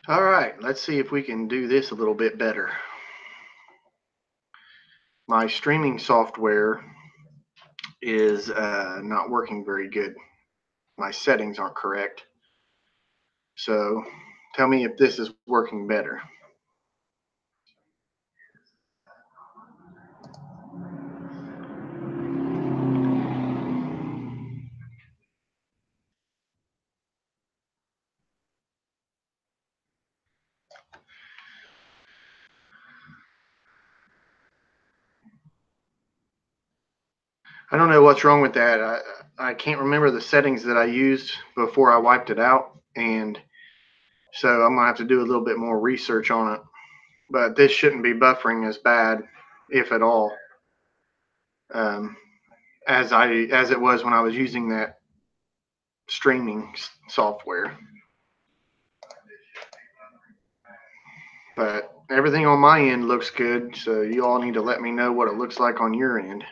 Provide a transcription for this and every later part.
All right, let's see if we can do this a little bit better. My streaming software is not working very good. My settings aren't correct. So tell me if this is working better. I don't know what's wrong with that. I can't remember the settings that I used before I wiped it out, and so I'm gonna have to do a little bit more research on it. But this shouldn't be buffering as bad, if at all, um, as it was when I was using that streaming software. But everything on my end looks good, so you all need to let me know what it looks like on your end.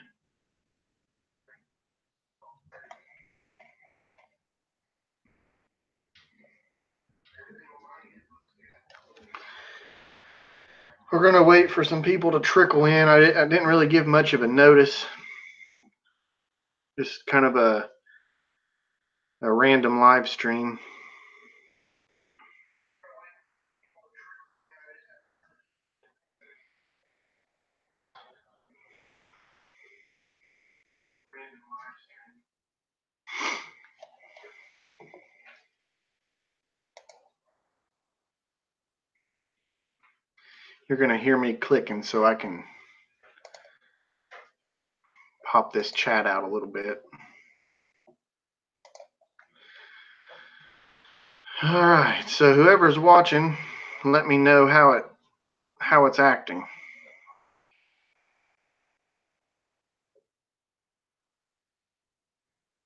We're going to wait for some people to trickle in. I didn't really give much of a notice. Just kind of a random live stream. You're going to hear me clicking so I can pop this chat out a little bit. All right, so whoever's watching, let me know how it's acting.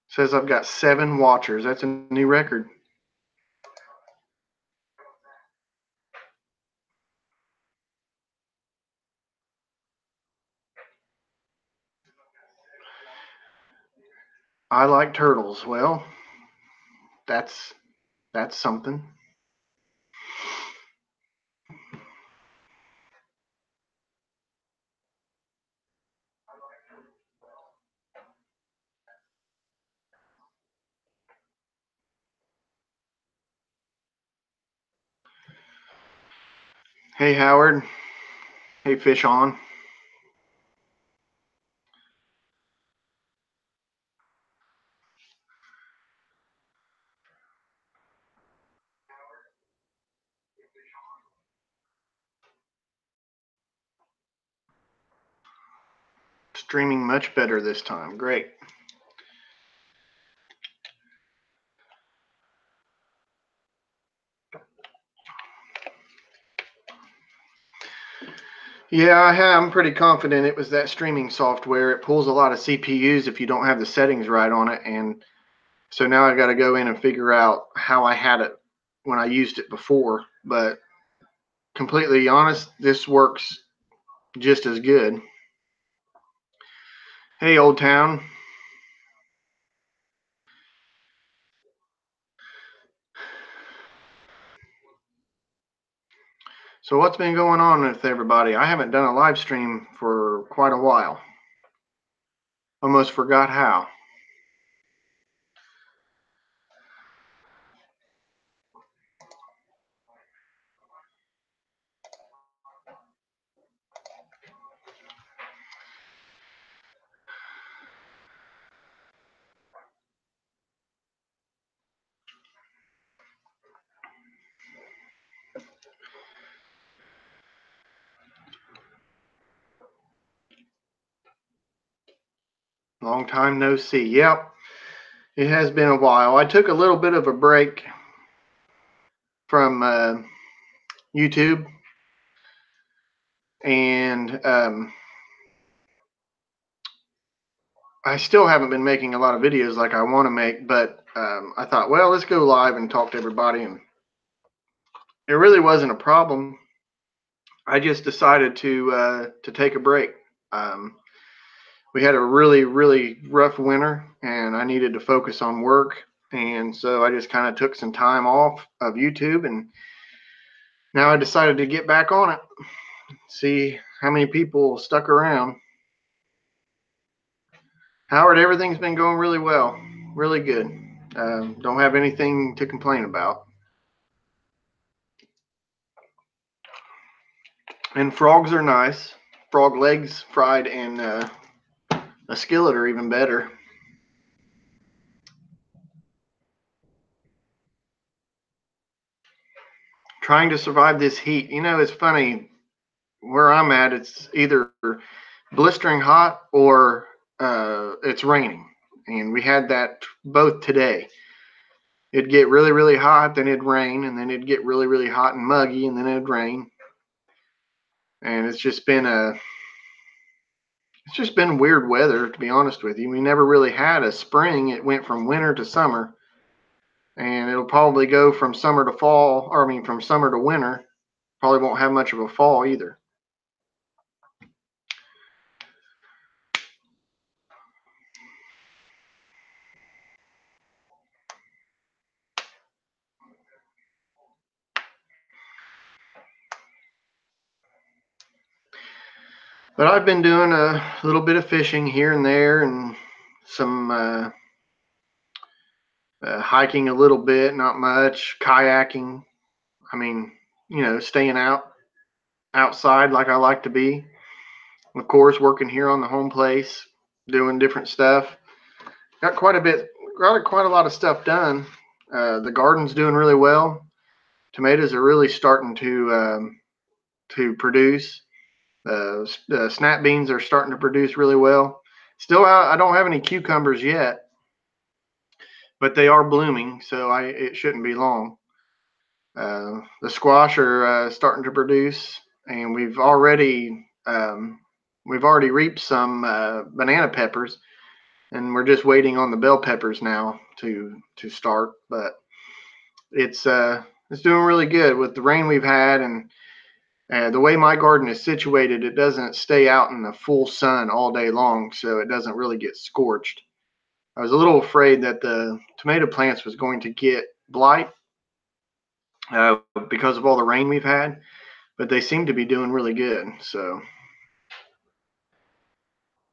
Says I've got 7 watchers. That's a new record. I like turtles. Well, that's something. Hey, Howard. Hey, Fish On. Streaming much better this time. Great. Yeah, I'm pretty confident it was that streaming software. It pulls a lot of CPUs if you don't have the settings right on it. And so now I got to go in and figure out how I had it when I used it before. But completely honest, this works just as good. Hey, Old Town. So what's been going on with everybody? I haven't done a live stream for quite a while. Almost forgot how. Long time no see. Yep, it has been a while. I took a little bit of a break from YouTube, and I still haven't been making a lot of videos like I want to make, but I thought, well, let's go live and talk to everybody, and it really wasn't a problem. I just decided to take a break. Um, we had a really rough winter, and I needed to focus on work, and so I just kind of took some time off of YouTube and now I decided to get back on it, see how many people stuck around. Howard, everything's been going really well, really good. Don't have anything to complain about. And frogs are nice. Frog legs fried in a skillet are even better. Trying to survive this heat. You know, it's funny. Where I'm at, it's either blistering hot or it's raining. And we had that both today. It'd get really, really hot, then it'd rain, and then it'd get really, really hot and muggy, and then it'd rain. And it's just been weird weather, to be honest with you. We never really had a spring. It went from winter to summer, and it'll probably go from summer to fall, or I mean, from summer to winter. Probably won't have much of a fall either. But I've been doing a little bit of fishing here and there, and some hiking a little bit, not much, kayaking. I mean, you know, staying outside like I like to be. Of course, working here on the home place, doing different stuff. Got quite a lot of stuff done. The garden's doing really well. Tomatoes are really starting to produce. The snap beans are starting to produce really well. Still, I don't have any cucumbers yet, but they are blooming, so it shouldn't be long. The squash are starting to produce, and we've already reaped some banana peppers, and we're just waiting on the bell peppers now to start. But it's doing really good with the rain we've had, and the way my garden is situated, it doesn't stay out in the full sun all day long, so it doesn't really get scorched. I was a little afraid that the tomato plants was going to get blight uh, because of all the rain we've had, but they seem to be doing really good. So,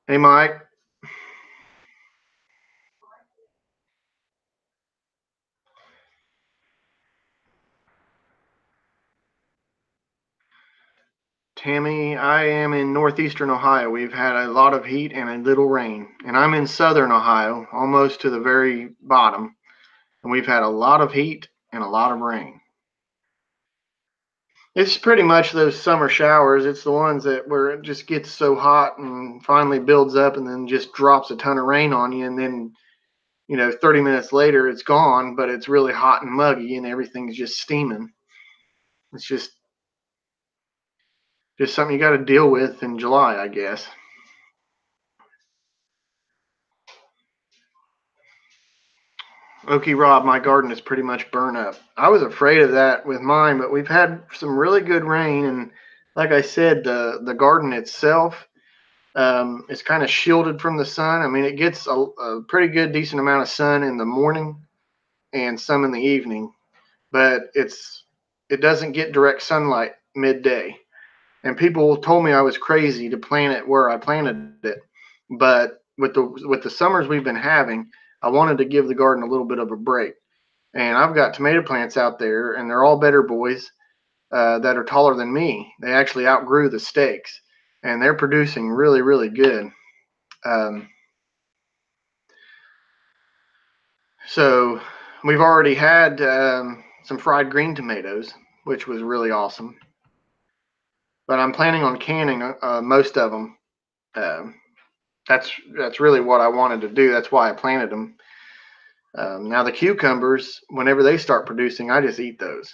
hey, Mike, Tammy, I am in northeastern Ohio. We've had a lot of heat and a little rain, and I'm in southern Ohio, almost to the very bottom, and we've had a lot of heat and a lot of rain. It's pretty much those summer showers. It's the ones that where it just gets so hot and finally builds up and then just drops a ton of rain on you, and then 30 minutes later it's gone, but it's really hot and muggy and everything's just steaming. It's just something you got to deal with in July, I guess. Okie Rob, my garden is pretty much burnt up. I was afraid of that with mine, but we've had some really good rain, and like I said, the garden itself is kind of shielded from the sun. I mean, it gets a pretty good, decent amount of sun in the morning and some in the evening, but it doesn't get direct sunlight midday. And people told me I was crazy to plant it where I planted it, but with the summers we've been having, I wanted to give the garden a little bit of a break. And I've got tomato plants out there, and they're all better boys that are taller than me. They actually outgrew the stakes, and they're producing really, really good. Um, so we've already had some fried green tomatoes, which was really awesome. But I'm planning on canning most of them. That's really what I wanted to do. That's why I planted them. Now the cucumbers, whenever they start producing, I just eat those.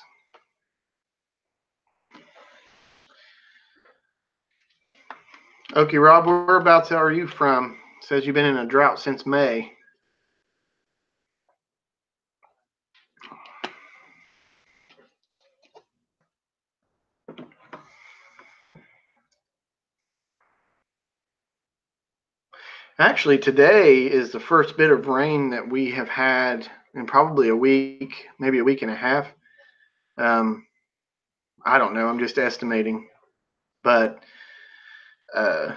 Okay, Rob, whereabouts are you from? It says you've been in a drought since May. Actually, today is the first bit of rain that we have had in probably a week, maybe a week and a half. Um, I don't know. I'm just estimating. But, uh,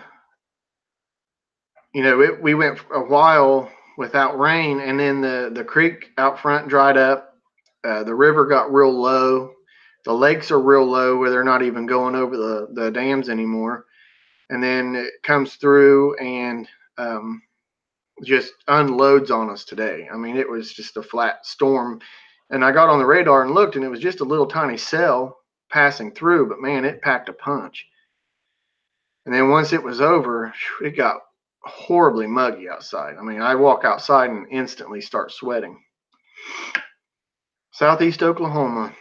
we went a while without rain, and then the creek out front dried up. The river got real low. The lakes are real low where they're not even going over the dams anymore. And then it comes through and just unloads on us today. I mean, it was just a flat storm. And I got on the radar and looked, and it was just a little tiny cell passing through, but man, it packed a punch. And then once it was over, it got horribly muggy outside. I mean, I walk outside and instantly start sweating. Southeast Oklahoma.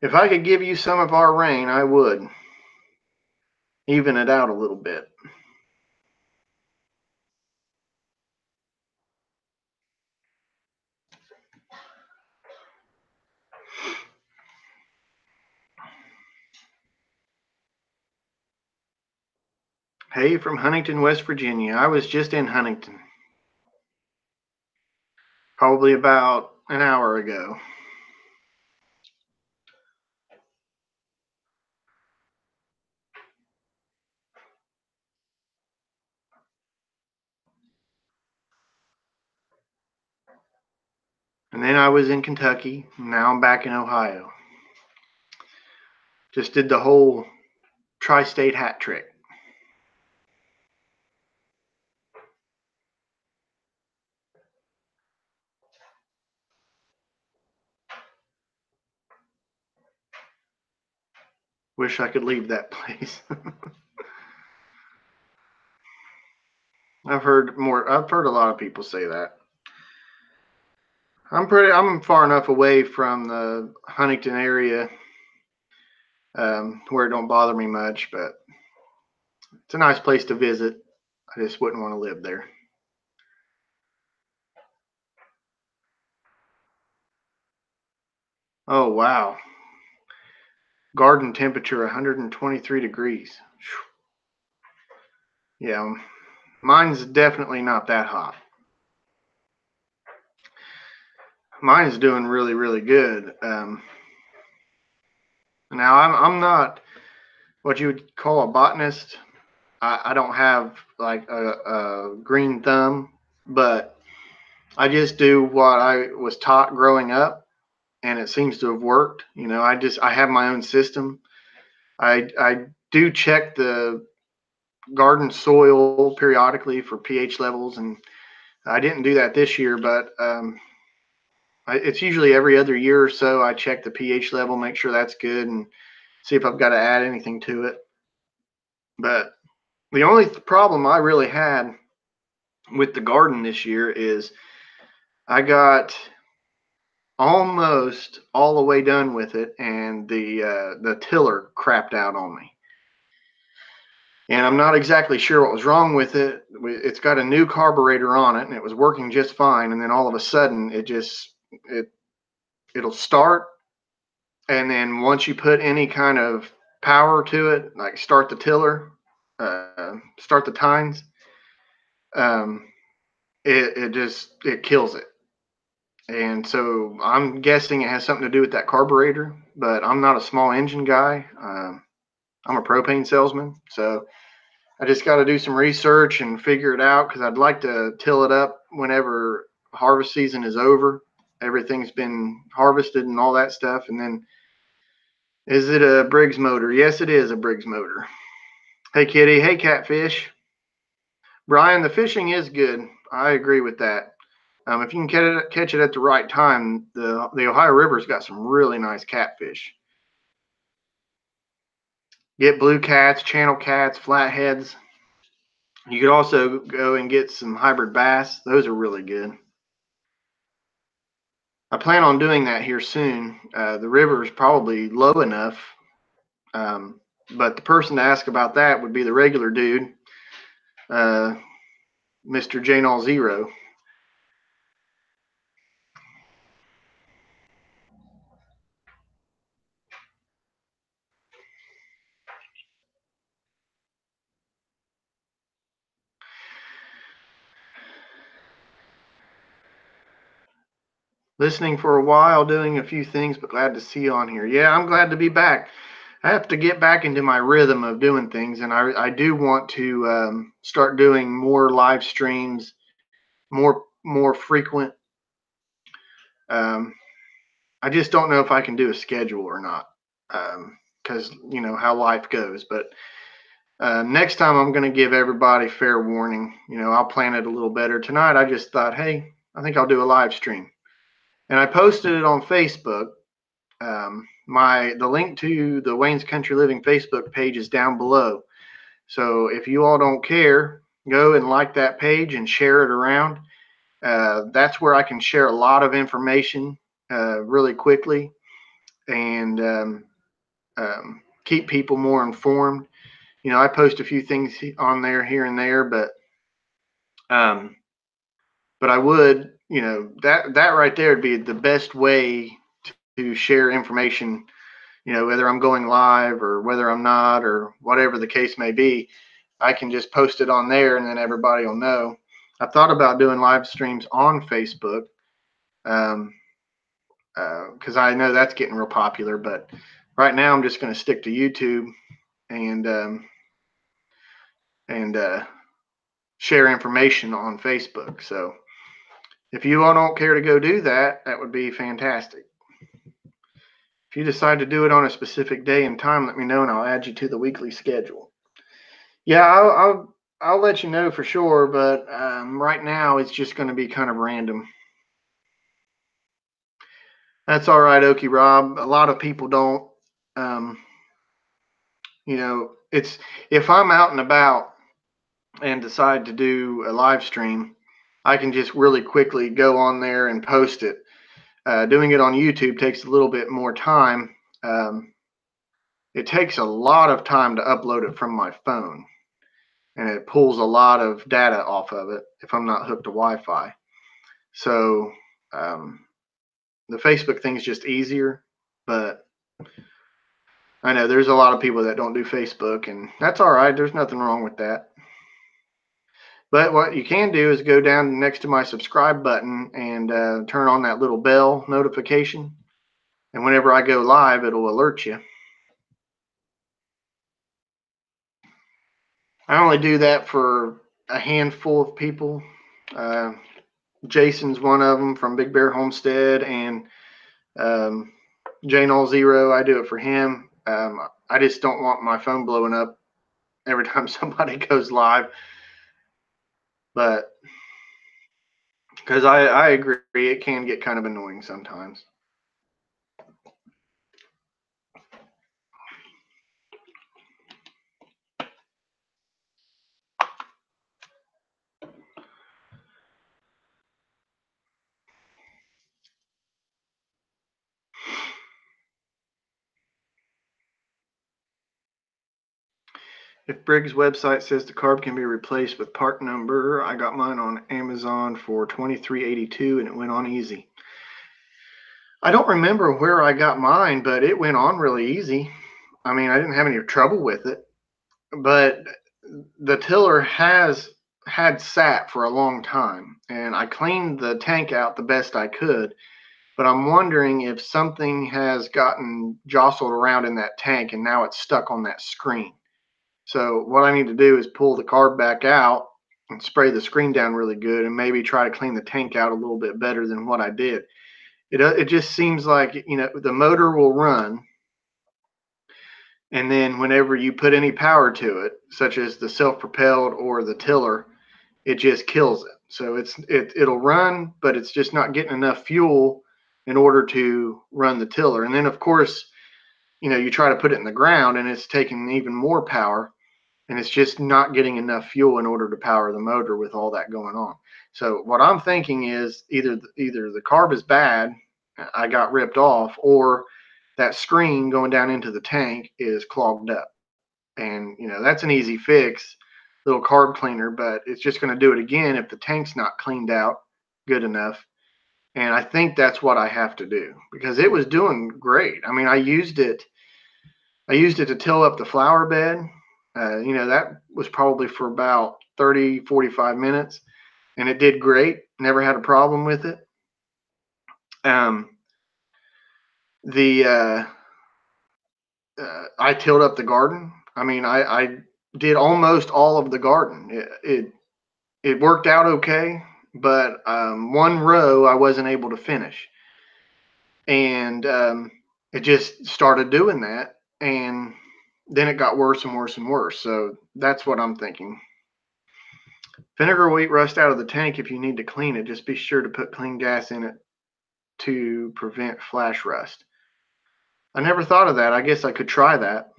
If I could give you some of our rain, I would even it out a little bit. Hey, from Huntington, West Virginia. I was just in Huntington probably about an hour ago. And then I was in Kentucky. Now I'm back in Ohio. Just did the whole tri state hat trick. Wish I could leave that place. I've heard a lot of people say that. I'm far enough away from the Huntington area where it don't bother me much, but it's a nice place to visit. I just wouldn't want to live there. Oh wow. Garden temperature 123 degrees. Yeah, mine's definitely not that hot. Mine's doing really, really good. Now I'm not what you would call a botanist. I don't have like a green thumb, but I just do what I was taught growing up, and it seems to have worked. I have my own system. I do check the garden soil periodically for pH levels, and I didn't do that this year, but it's usually every other year or so. I check the pH level, make sure that's good, and see if I've got to add anything to it. But the only problem I really had with the garden this year is I got almost all the way done with it, and the tiller crapped out on me. And I'm not exactly sure what was wrong with it. It's got a new carburetor on it, and it was working just fine. And then all of a sudden, it'll start, and then once you put any kind of power to it, like start the tiller, start the tines, um, it kills it. And so I'm guessing it has something to do with that carburetor, but I'm not a small engine guy. I'm a propane salesman, so I just got to do some research and figure it out because I'd like to till it up whenever harvest season is over. Everything's been harvested and all that stuff. And then, is it a Briggs motor? Yes, it is a Briggs motor. Hey, Kitty. Hey, Catfish. Brian, the fishing is good. I agree with that. If you can catch it at the right time, the Ohio River's got some really nice catfish. Get blue cats, channel cats, flatheads. You could also go and get some hybrid bass. Those are really good. I plan on doing that here soon. The river is probably low enough, but the person to ask about that would be the regular dude, uh, Mr. Janal Zero. Listening for a while, doing a few things, but glad to see you on here. Yeah, I'm glad to be back. I have to get back into my rhythm of doing things, and I do want to start doing more live streams, more frequent. Um, I just don't know if I can do a schedule or not, because you know how life goes. But next time, I'm going to give everybody fair warning. You know, I'll plan it a little better. Tonight, I just thought, hey, I think I'll do a live stream, and I posted it on Facebook. The link to the Wayne's Country Living Facebook page is down below. So if you all don't care, go and like that page and share it around. That's where I can share a lot of information really quickly and keep people more informed. You know, I post a few things on there here and there, um, but I would, you know, that right there would be the best way to share information. You know, whether I'm going live or whether I'm not, or whatever the case may be, I can just post it on there and then everybody will know. I thought about doing live streams on Facebook because I know that's getting real popular, but right now I'm just going to stick to YouTube and share information on Facebook. So if you all don't care to go do that, that would be fantastic. If you decide to do it on a specific day and time, let me know and I'll add you to the weekly schedule. Yeah, I'll let you know for sure, but right now it's just going to be kind of random. That's all right, Okie Rob. A lot of people don't. Um, you know, it's if I'm out and about and decide to do a live stream, I can just really quickly go on there and post it. Doing it on YouTube takes a little bit more time. It takes a lot of time to upload it from my phone, and it pulls a lot of data off of it if I'm not hooked to Wi-Fi. So the Facebook thing is just easier, but I know there's a lot of people that don't do Facebook, and that's all right. There's nothing wrong with that. But what you can do is go down next to my subscribe button and turn on that little bell notification. And whenever I go live, it'll alert you. I only do that for a handful of people. Jason's one of them from Big Bear Homestead, and Jane All Zero. I do it for him. I just don't want my phone blowing up every time somebody goes live. But because I agree, it can get kind of annoying sometimes. If Briggs' website says the carb can be replaced with part number, I got mine on Amazon for $23.82 and it went on easy. I don't remember where I got mine, but it went on really easy. I mean, I didn't have any trouble with it, but the tiller has had sat for a long time, and I cleaned the tank out the best I could, but I'm wondering if something has gotten jostled around in that tank and now it's stuck on that screen. So what I need to do is pull the carb back out and spray the screen down really good and maybe try to clean the tank out a little bit better than what I did. It just seems like, you know, the motor will run, and then whenever you put any power to it, such as the self-propelled or the tiller, it just kills it. So it'll run, but it's just not getting enough fuel in order to run the tiller. And then of course, you know, you try to put it in the ground and it's taking even more power, and it's just not getting enough fuel in order to power the motor with all that going on. So what I'm thinking is either the carb is bad, I got ripped off, or that screen going down into the tank is clogged up. And you know, that's an easy fix, little carb cleaner, but it's just going to do it again if the tank's not cleaned out good enough. And I think that's what I have to do, because it was doing great. I mean, I used it to till up the flower bed. You know, that was probably for about 30-45 minutes, and it did great. Never had a problem with it. Um, the I tilled up the garden. I mean, I did almost all of the garden. It worked out okay, but one row I wasn't able to finish, and it just started doing that, and then it got worse and worse and worse. So that's what I'm thinking. Vinegar will eat rust out of the tank if you need to clean it. Just be sure to put clean gas in it to prevent flash rust. I never thought of that. I guess I could try that.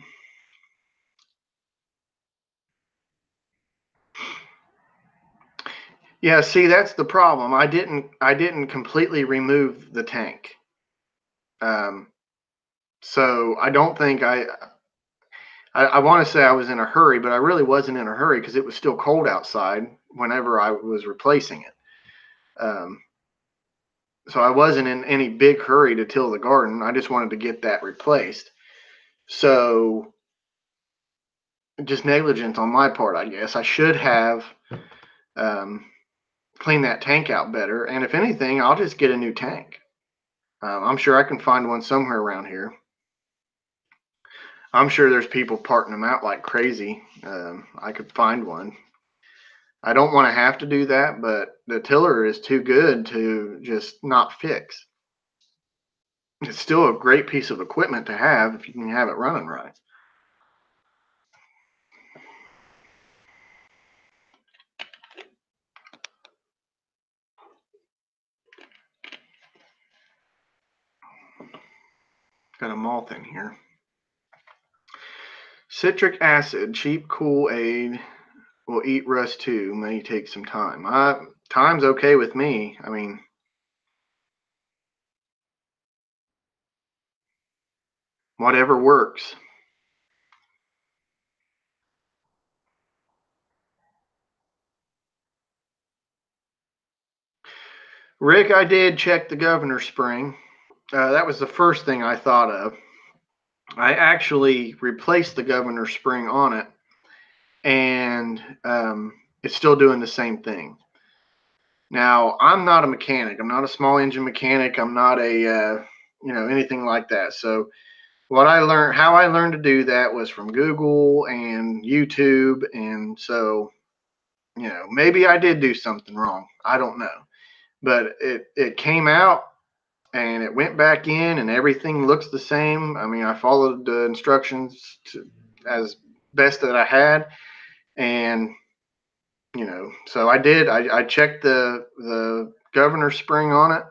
Yeah, see, that's the problem. I didn't completely remove the tank. Um, so I don't think I want to say I was in a hurry, but I really wasn't in a hurry because it was still cold outside whenever I was replacing it. Um, so I wasn't in any big hurry to till the garden. I just wanted to get that replaced. So just negligence on my part, I guess. I should have um, cleaned that tank out better. And if anything, I'll just get a new tank. I'm sure I can find one somewhere around here. I'm sure there's people parting them out like crazy. I could find one. I don't want to have to do that, but the tiller is too good to just not fix. It's still a great piece of equipment to have if you can have it running right. Got a moth in here. Citric acid, cheap Kool-Aid will eat rust too. May take some time. Time's okay with me. I mean, whatever works. Rick, I did check the governor spring. That was the first thing I thought of. I actually replaced the governor spring on it, and it's still doing the same thing. Now, I'm not a mechanic. I'm not a small engine mechanic. I'm not a anything like that. So how I learned to do that was from Google and YouTube, and so maybe I did do something wrong. I don't know, but it came out and it went back in, and everything looks the same. I mean, I followed the instructions as best that I had, and so I did. I checked the governor spring on it,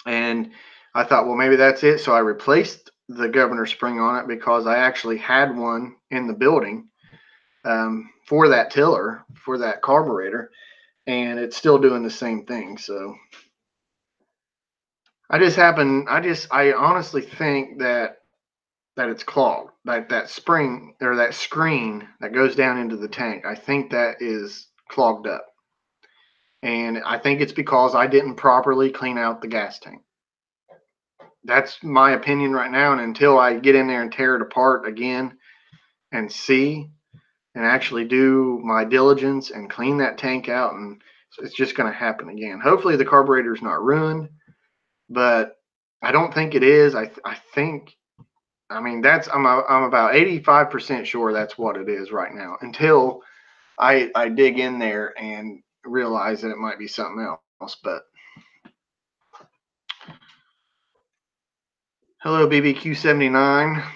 and I thought, well, maybe that's it. So I replaced the governor spring on it because I actually had one in the building for that tiller, for that carburetor, and it's still doing the same thing. So I honestly think that it's clogged. Like that spring or that screen that goes down into the tank, I think that is clogged up. And I think it's because I didn't properly clean out the gas tank. That's my opinion right now. And until I get in there and tear it apart again and see and actually do my diligence and clean that tank out, and it's just going to happen again. Hopefully the carburetor is not ruined, but I don't think it is. I think, I mean, I'm about 85% sure that's what it is right now until I dig in there and realize that it might be something else. But hello, BBQ79.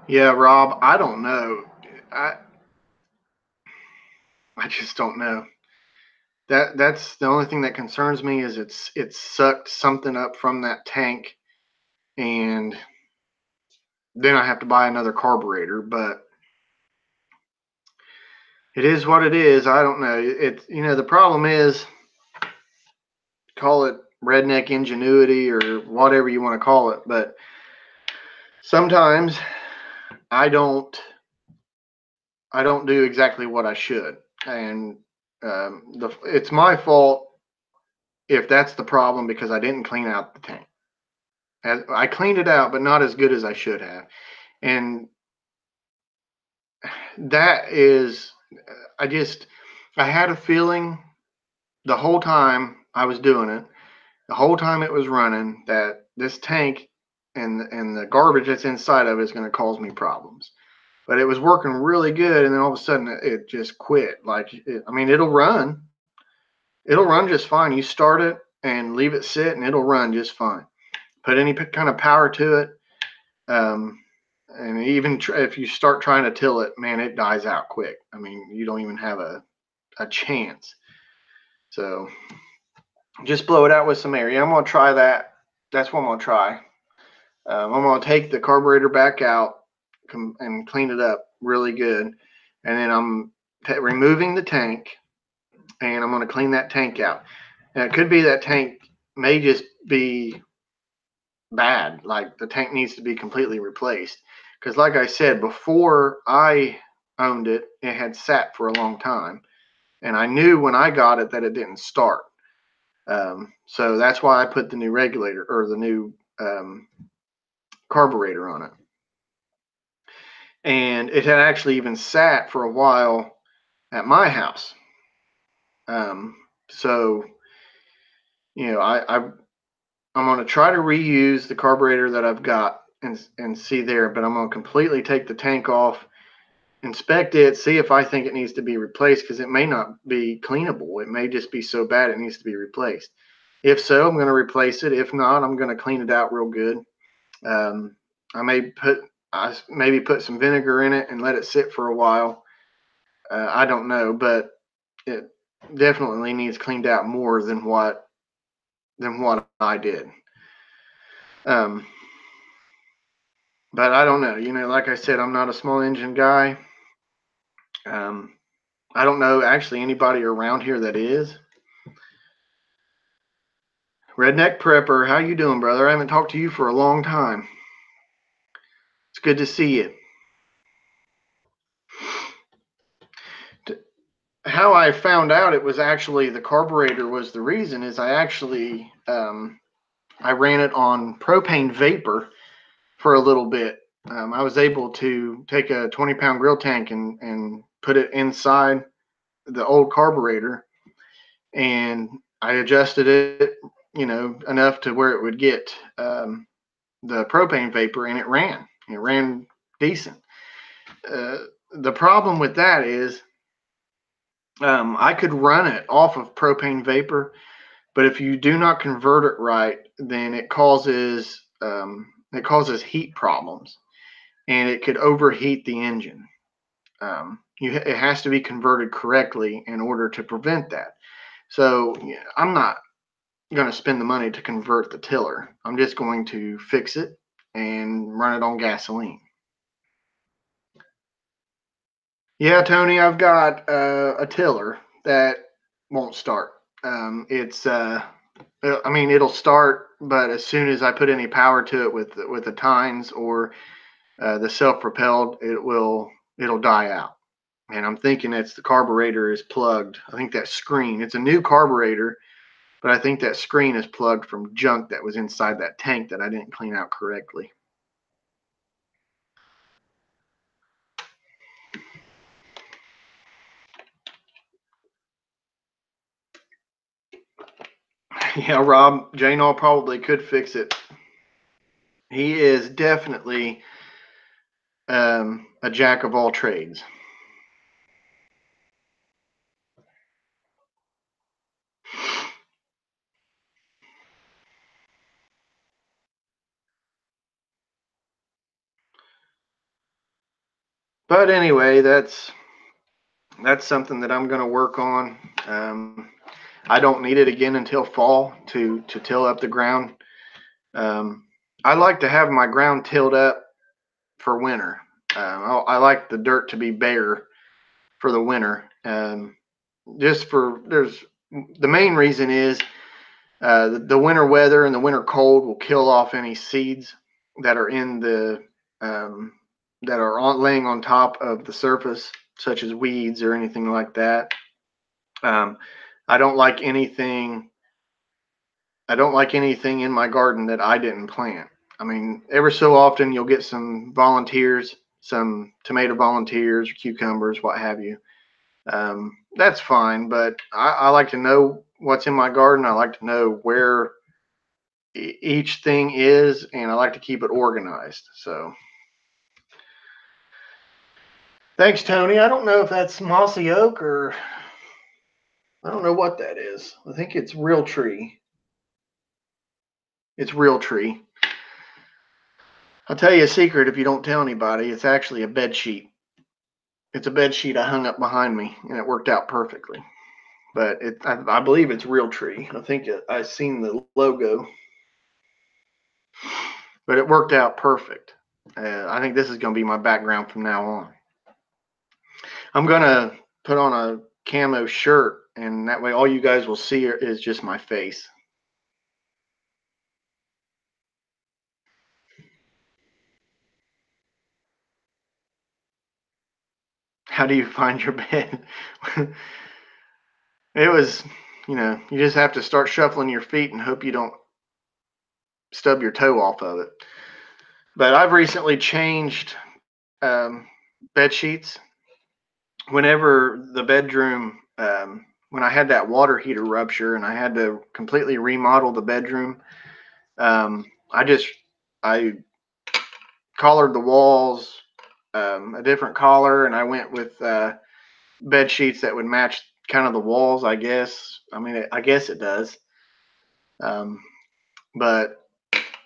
Yeah, Rob, I don't know. I I just don't know. That's the only thing that concerns me is it's sucked something up from that tank, and then I have to buy another carburetor. But it is what it is. I don't know. The problem is, call it redneck ingenuity or whatever you want to call it, but sometimes I don't do exactly what I should, and it's my fault if that's the problem because I didn't clean out the tank. I cleaned it out, but not as good as I should have, and that is, I just I had a feeling the whole time I was doing it, the whole time it was running, that this tank and the garbage that's inside of it is going to cause me problems. But it was working really good, and then all of a sudden it just quit. I mean, it'll run just fine. You start it and leave it sit, and it'll run just fine. Put any kind of power to it, um, and even if you start trying to till it, man, it dies out quick. I mean, you don't even have a chance. So just blow it out with some air. Yeah, I'm gonna try that. That's what I'm gonna try. I'm gonna take the carburetor back out and clean it up really good, and then I'm removing the tank, and I'm gonna clean that tank out. Now it could be that tank may just be bad, like the tank needs to be completely replaced. Because like I said, before I owned it, it had sat for a long time, and I knew when I got it that it didn't start. So that's why I put the new regulator or the new carburetor on it. And it had actually even sat for a while at my house. So you know, I'm going to try to reuse the carburetor that I've got and see there, but I'm going to completely take the tank off, inspect it, see if I think it needs to be replaced, because it may not be cleanable. It may just be so bad it needs to be replaced. If so, I'm going to replace it. If not, I'm going to clean it out real good. Um, I maybe put some vinegar in it and let it sit for a while. I don't know, but it definitely needs cleaned out more than what I did. Um, but I don't know. You know, like I said, I'm not a small engine guy. Um, I don't know actually anybody around here that is. Redneck Prepper, how you doing, brother? I haven't talked to you for a long time. It's good to see you. How I found out it was actually the carburetor was the reason is I actually I ran it on propane vapor for a little bit. I was able to take a 20-pound grill tank and put it inside the old carburetor, and I adjusted it, you know, enough to where it would get the propane vapor, and it ran. It ran decent. The problem with that is I could run it off of propane vapor, but if you do not convert it right, then it causes heat problems, and it could overheat the engine. It has to be converted correctly in order to prevent that. So yeah, I'm not going to spend the money to convert the tiller. I'm just going to fix it and run it on gasoline. Yeah, Tony, I've got a tiller that won't start. It's I mean, it'll start, but as soon as I put any power to it with the tines or the self-propelled, it'll die out. And I'm thinking it's the carburetor is plugged. I think that screen. It's a new carburetor, but I think that screen is plugged from junk that was inside that tank that I didn't clean out correctly. Yeah, Rob, Janol probably could fix it. He is definitely a jack of all trades. But anyway, that's something that I'm going to work on. I don't need it again until fall to till up the ground. I like to have my ground tilled up for winter. I like the dirt to be bare for the winter. Just for there's the main reason is the winter weather and the winter cold will kill off any seeds that are in that are laying on top of the surface, such as weeds or anything like that. I don't like anything. I don't like anything in my garden that I didn't plant. I mean, ever so often you'll get some volunteers, some tomato volunteers, cucumbers, what have you. That's fine, but I like to know what's in my garden. I like to know where each thing is, and I like to keep it organized. So, thanks, Tony. I don't know if that's mossy oak or I don't know what that is. I think it's Realtree. It's Realtree. I'll tell you a secret if you don't tell anybody. It's actually a bed sheet. It's a bed sheet I hung up behind me, and it worked out perfectly. But I believe it's Realtree. I think I've seen the logo, but it worked out perfect. I think this is going to be my background from now on. I'm going to put on a camo shirt, and that way all you guys will see is just my face. How do you find your bed? It was, you just have to start shuffling your feet and hope you don't stub your toe off of it. But I've recently changed bed sheets. Whenever the bedroom, when I had that water heater rupture and I had to completely remodel the bedroom, I collared the walls a different color, and I went with bed sheets that would match kind of the walls, I guess. I mean, I guess it does. But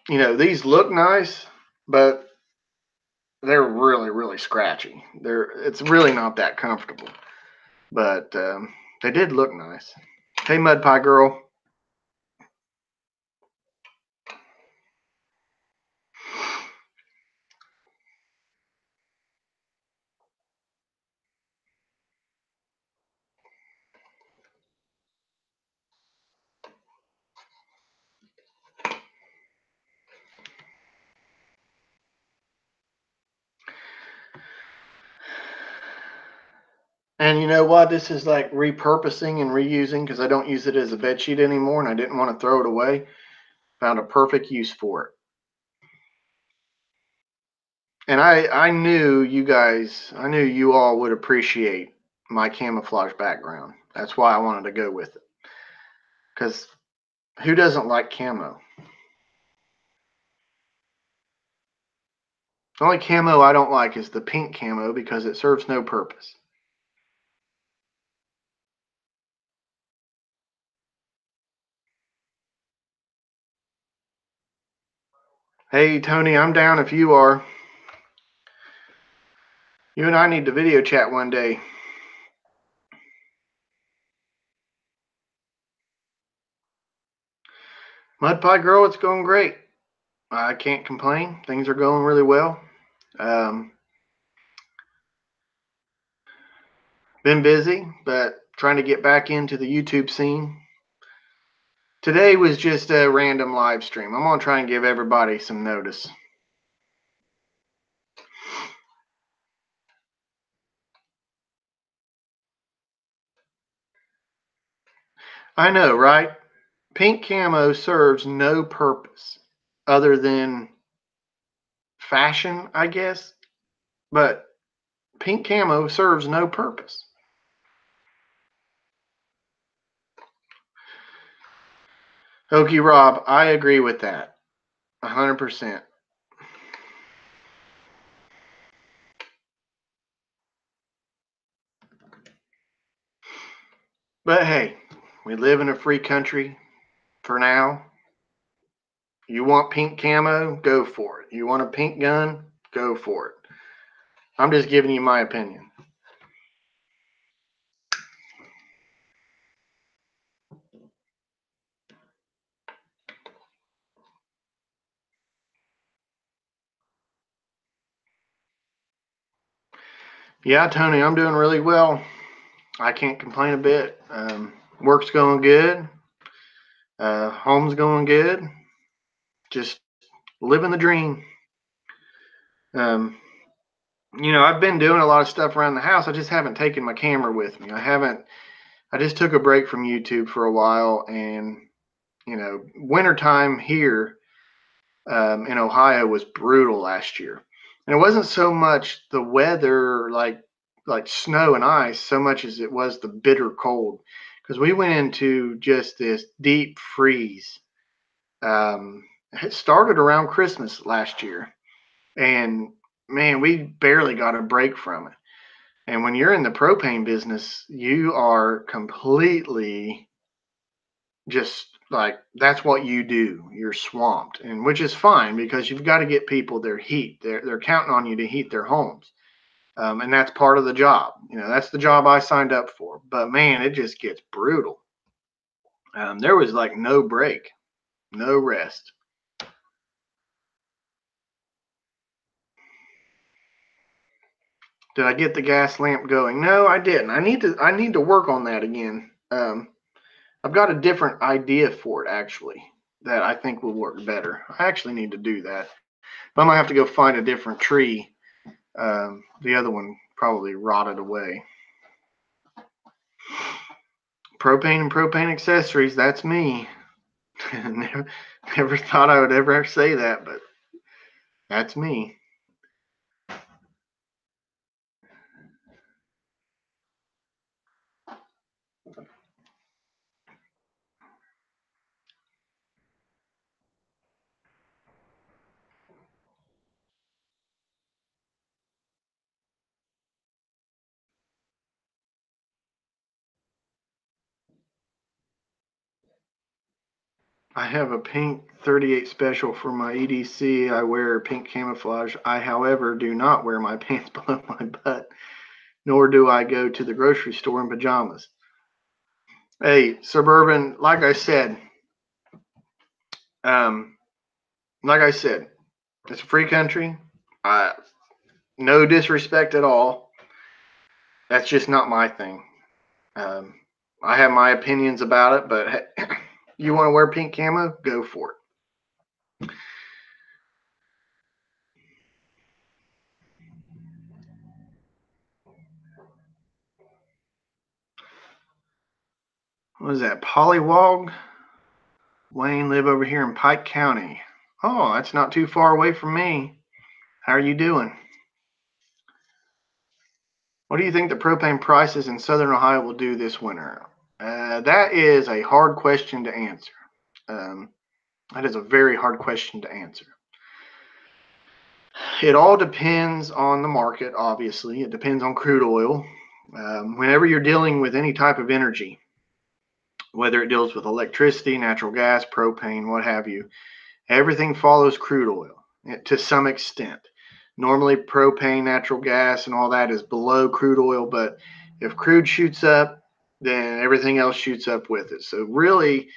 these look nice, but they're really, really scratchy. It's really not that comfortable, but they did look nice. Hey, Mud Pie Girl. And you know what? This is like repurposing and reusing because I don't use it as a bed sheet anymore, and I didn't want to throw it away. Found a perfect use for it. And I knew I knew you all would appreciate my camouflage background. That's why I wanted to go with it. Because who doesn't like camo? The only camo I don't like is the pink camo because it serves no purpose. Hey, Tony, I'm down if you are. You and I need to video chat one day. Mud Pie Girl, it's going great. I can't complain. Things are going really well. Been busy, but trying to get back into the YouTube scene. Today was just a random live stream. I'm going to try and give everybody some notice. I know, right? Pink camo serves no purpose other than fashion, I guess. But pink camo serves no purpose. Okie Rob, I agree with that. 100%. But hey, we live in a free country for now. You want pink camo? Go for it. You want a pink gun? Go for it. I'm just giving you my opinion. Yeah, Tony, I'm doing really well. I can't complain a bit. Work's going good. Home's going good. Just living the dream. Um, I've been doing a lot of stuff around the house. I just haven't taken my camera with me. I just took a break from YouTube for a while, and wintertime here in Ohio was brutal last year. And it wasn't so much the weather, like snow and ice, so much as it was the bitter cold. Because we went into just this deep freeze. It started around Christmas last year, and man, we barely got a break from it. And when you're in the propane business, you are completely just like that's what you do. You're swamped, and which is fine because you've got to get people their heat. They're counting on you to heat their homes, and that's part of the job. That's the job I signed up for. But man, it just gets brutal. There was like no break, no rest. Did I get the gas lamp going? No, I didn't. I need to work on that again. I've got a different idea for it actually that I think will work better. I actually need to do that. But I might have to go find a different tree. The other one probably rotted away. Propane and propane accessories, that's me. never thought I would ever say that, but that's me. I have a pink 38 special for my EDC. I wear pink camouflage. I, however, do not wear my pants below my butt, nor do I go to the grocery store in pajamas. Hey, Suburban, um, like I said, it's a free country. I, no disrespect at all. That's just not my thing. Um, I have my opinions about it, but hey, you want to wear pink camo? Go for it. What is that? Pollywog? Wayne live over here in Pike County. Oh, that's not too far away from me. How are you doing? What do you think the propane prices in Southern Ohio will do this winter? That is a hard question to answer. Um, that is a very hard question to answer. It all depends on the market, obviously. It depends on crude oil. Whenever you're dealing with any type of energy, whether it deals with electricity, natural gas, propane, what have you, everything follows crude oil to some extent. Normally, propane, natural gas, and all that is below crude oil, but if crude shoots up, then everything else shoots up with it. So really,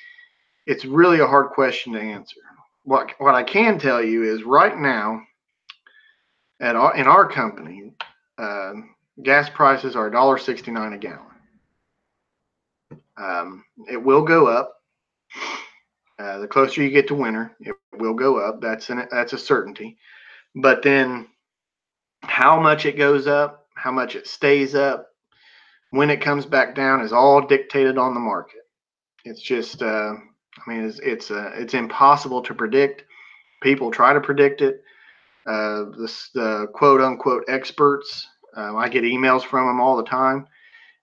it's really a hard question to answer. What I can tell you is right now in our company, uh, gas prices are $1.69 a gallon. It will go up. The closer you get to winter, it will go up. That's a certainty. But then how much it goes up, how much it stays up, when it comes back down is all dictated on the market. It's just, it's impossible to predict. People try to predict it. The quote unquote experts, I get emails from them all the time,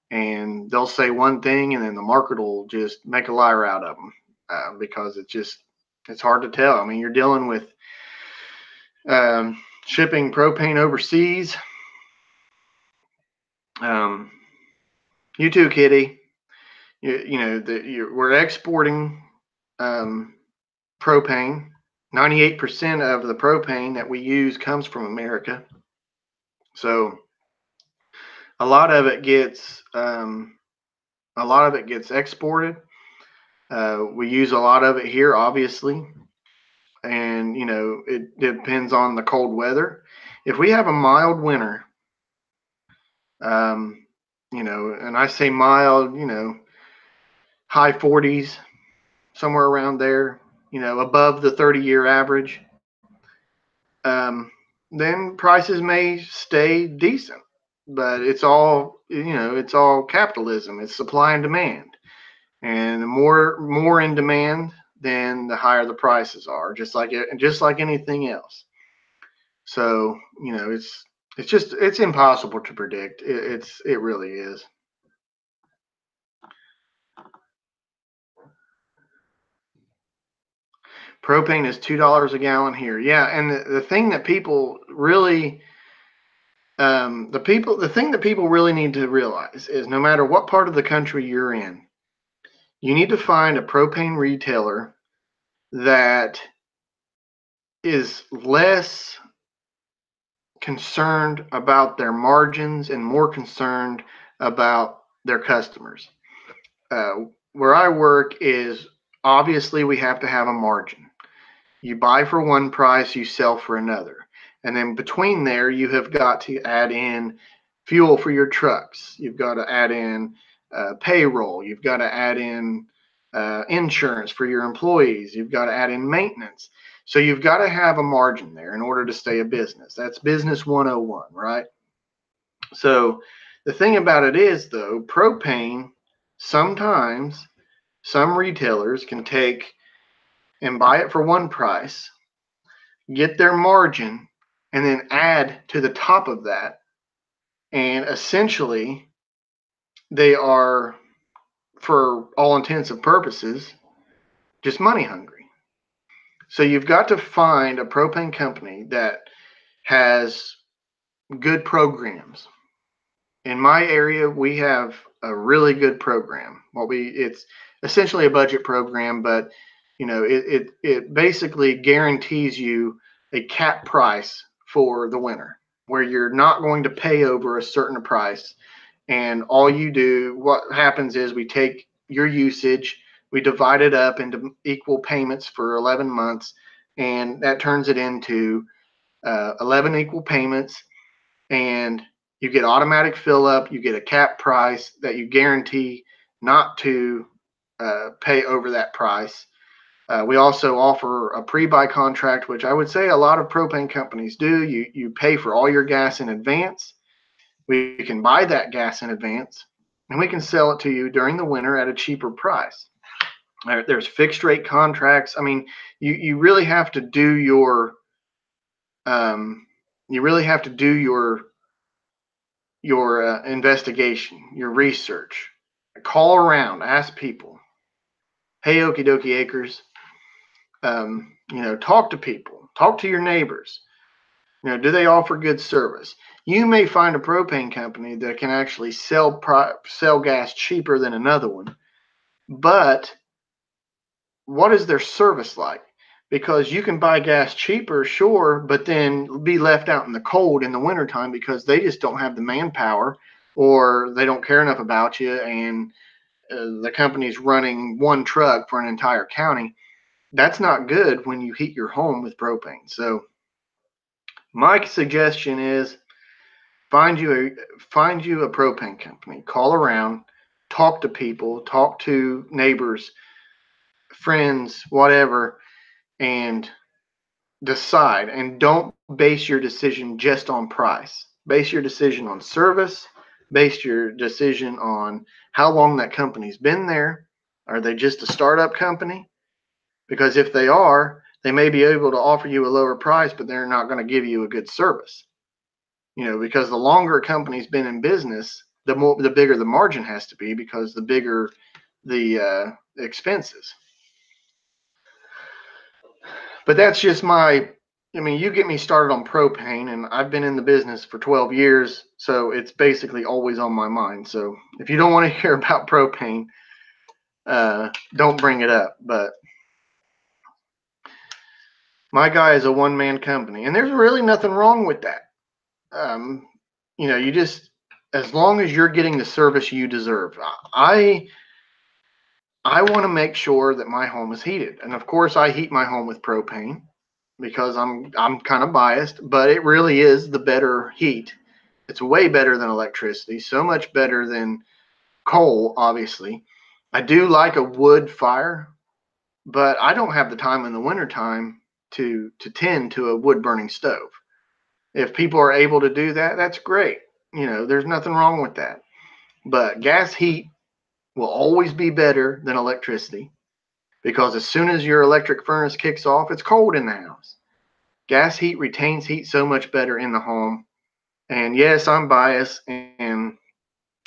and they'll say one thing, and then the market will just make a liar out of them because it's hard to tell. I mean, you're dealing with shipping propane overseas. Um, you too, Kitty. We're exporting um, propane. 98% of the propane that we use comes from America. So a lot of it gets exported. We use a lot of it here, obviously, and it depends on the cold weather. If we have a mild winter, and I say mild, high 40s, somewhere around there, above the 30-year average. Um, then prices may stay decent. But it's all, it's all capitalism. It's supply and demand. And the more in demand, then the higher the prices are, just like anything else. So, it's impossible to predict. It really is. Propane is $2 a gallon here. Yeah, and the thing that people really the thing that people really need to realize is no matter what part of the country you're in, you need to find a propane retailer that is less concerned about their margins and more concerned about their customers. Where I work is obviously we have to have a margin. You buy for one price, you sell for another. And then between there, you have got to add in fuel for your trucks. You've got to add in payroll. You've got to add in insurance for your employees. You've got to add in maintenance. So you've got to have a margin there in order to stay a business. That's business 101, right? So the thing about it is, though, propane, sometimes some retailers can take and buy it for one price, get their margin, and then add to the top of that. And essentially, they are, for all intents and purposes, just money hungry. So you've got to find a propane company that has good programs. In my area, we have a really good program. It's essentially a budget program, but it basically guarantees you a cap price for the winter, where you're not going to pay over a certain price. And what happens is we take your usage, we divide it up into equal payments for 11 months, and that turns it into 11 equal payments. And you get automatic fill up, you get a cap price that you guarantee not to pay over that price. We also offer a pre-buy contract, which I would say a lot of propane companies do. You pay for all your gas in advance. We can buy that gas in advance, and we can sell it to you during the winter at a cheaper price. There's fixed rate contracts. I mean, you really have to do your you really have to do your investigation, your research. Call around, ask people. Hey, Okie dokie acres. Talk to people, talk to your neighbors. Do they offer good service? You may find a propane company that can actually sell gas cheaper than another one, but what is their service like? Because you can buy gas cheaper, sure, but then be left out in the cold in the wintertime because they just don't have the manpower, or they don't care enough about you, and the company's running one truck for an entire county. That's not good when you heat your home with propane. So my suggestion is find you a propane company, call around, talk to people, talk to neighbors, friends, whatever, and decide. And don't base your decision just on price. Base your decision on service, base your decision on how long that company's been there. Are they just a startup company? Because if they are, they may be able to offer you a lower price, but they're not going to give you a good service. Because the longer a company's been in business, the bigger the margin has to be, because the bigger the expenses. But that's just you get me started on propane, and I've been in the business for 12 years, so it's basically always on my mind. So if you don't want to hear about propane, don't bring it up. But my guy is a one-man company, and there's really nothing wrong with that. You just, as long as you're getting the service you deserve. I want to make sure that my home is heated, and of course I heat my home with propane because I'm kind of biased, but it really is the better heat. It's way better than electricity, so much better than coal, obviously. I do like a wood fire, but I don't have the time in the wintertime to tend to a wood burning stove. If people are able to do that, that's great. There's nothing wrong with that. But gas heat will always be better than electricity, because as soon as your electric furnace kicks off, it's cold in the house. Gas heat retains heat so much better in the home. And yes, I'm biased, and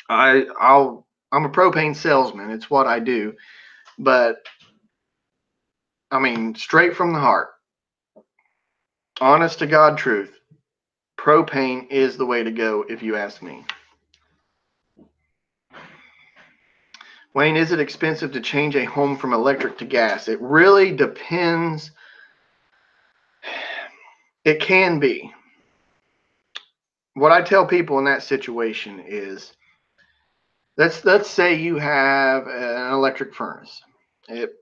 I'm a propane salesman. It's what I do. But I mean, straight from the heart, honest to God truth, propane is the way to go if you ask me. Wayne, is it expensive to change a home from electric to gas? It really depends. It can be. What I tell people in that situation is, let's say you have an electric furnace. It,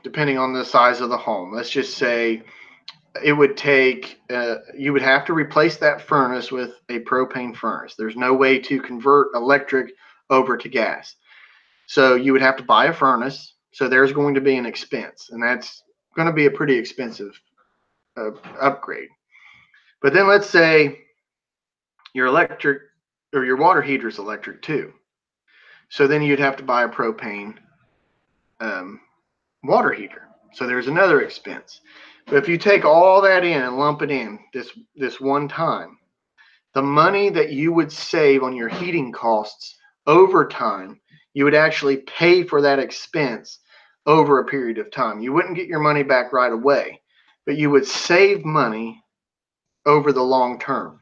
depending on the size of the home, let's just say it would take, you would have to replace that furnace with a propane furnace. There's no way to convert electric over to gas. So you would have to buy a furnace. So there's going to be an expense, and that's going to be a pretty expensive upgrade. But then let's say your electric or your water heater is electric too. So then you'd have to buy a propane water heater. So there's another expense. But if you take all that in and lump it in this one time, the money that you would save on your heating costs over time, you would actually pay for that expense over a period of time. You wouldn't get your money back right away, but you would save money over the long term.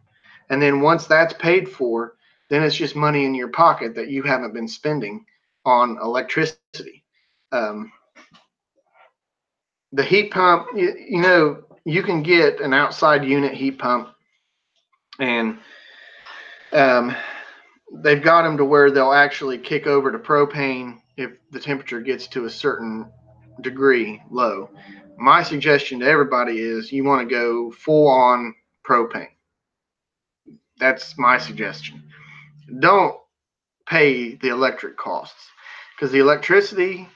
And then once that's paid for, then it's just money in your pocket that you haven't been spending on electricity. The heat pump, you can get an outside unit heat pump, and they've got them to where they'll actually kick over to propane if the temperature gets to a certain degree low. My suggestion to everybody is you want to go full on propane. That's my suggestion. Don't pay the electric costs, because the electricity